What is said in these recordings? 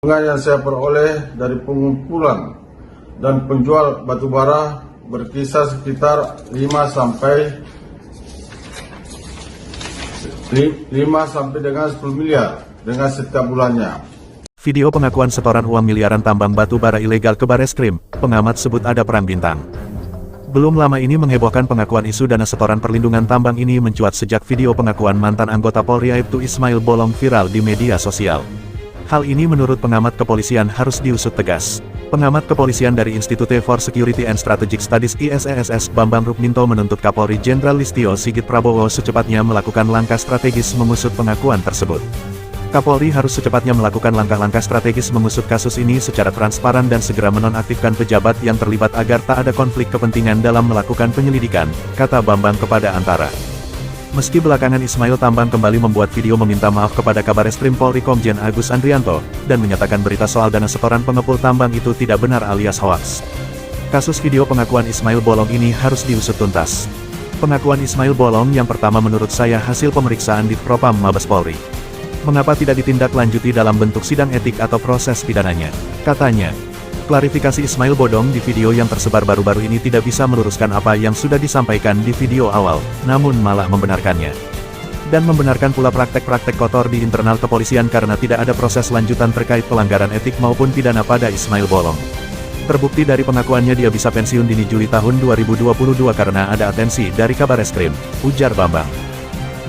Keuntungan yang saya peroleh dari pengumpulan dan penjual batubara berkisar sekitar 5 sampai dengan 10 miliar dengan setiap bulannya. Video pengakuan setoran uang miliaran tambang batu bara ilegal ke Bareskrim, pengamat sebut ada perang bintang. Belum lama ini menghebohkan pengakuan isu dana setoran perlindungan tambang ini mencuat sejak video pengakuan mantan anggota Polri Aibtu Ismail Bolong viral di media sosial. Hal ini menurut pengamat kepolisian harus diusut tegas. Pengamat kepolisian dari Institute for Security and Strategic Studies ISESS Bambang Rukminto menuntut Kapolri Jenderal Listio Sigit Prabowo secepatnya melakukan langkah strategis mengusut pengakuan tersebut. Kapolri harus secepatnya melakukan langkah-langkah strategis mengusut kasus ini secara transparan dan segera menonaktifkan pejabat yang terlibat agar tak ada konflik kepentingan dalam melakukan penyelidikan, kata Bambang kepada Antara. Meski belakangan Ismail Tambang kembali membuat video meminta maaf kepada Kabareskrim Polri Komjen Agus Andrianto, dan menyatakan berita soal dana setoran pengepul tambang itu tidak benar alias hoaks. Kasus video pengakuan Ismail Bolong ini harus diusut tuntas. Pengakuan Ismail Bolong yang pertama menurut saya hasil pemeriksaan di Propam Mabes Polri. Mengapa tidak ditindaklanjuti dalam bentuk sidang etik atau proses pidananya? Katanya. Klarifikasi Ismail Bodong di video yang tersebar baru-baru ini tidak bisa meluruskan apa yang sudah disampaikan di video awal, namun malah membenarkannya. Dan membenarkan pula praktek-praktek kotor di internal kepolisian karena tidak ada proses lanjutan terkait pelanggaran etik maupun pidana pada Ismail Bolong. Terbukti dari pengakuannya dia bisa pensiun dini Juli tahun 2022 karena ada atensi dari Kabareskrim, ujar Bambang.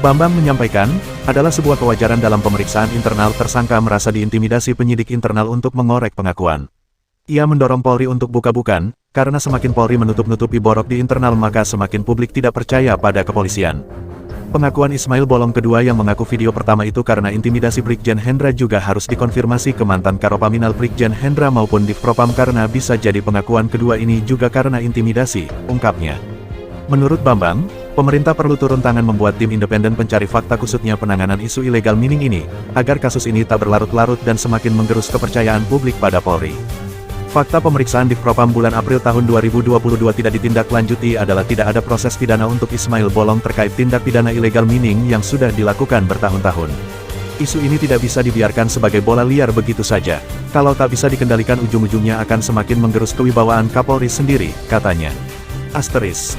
Bambang menyampaikan, adalah sebuah kewajaran dalam pemeriksaan internal tersangka merasa diintimidasi penyidik internal untuk mengorek pengakuan. Ia mendorong Polri untuk buka-bukan, karena semakin Polri menutup-nutupi borok di internal maka semakin publik tidak percaya pada kepolisian. Pengakuan Ismail Bolong kedua yang mengaku video pertama itu karena intimidasi Brigjen Hendra juga harus dikonfirmasi ke mantan Karopaminal Brigjen Hendra maupun Divpropam karena bisa jadi pengakuan kedua ini juga karena intimidasi, ungkapnya. Menurut Bambang, pemerintah perlu turun tangan membuat tim independen pencari fakta khususnya penanganan isu illegal mining ini, agar kasus ini tak berlarut-larut dan semakin menggerus kepercayaan publik pada Polri. Fakta pemeriksaan di Propam bulan April tahun 2022 tidak ditindaklanjuti adalah tidak ada proses pidana untuk Ismail Bolong terkait tindak pidana illegal mining yang sudah dilakukan bertahun-tahun. Isu ini tidak bisa dibiarkan sebagai bola liar begitu saja. Kalau tak bisa dikendalikan ujung-ujungnya akan semakin menggerus kewibawaan Kapolri sendiri, katanya. Asteris.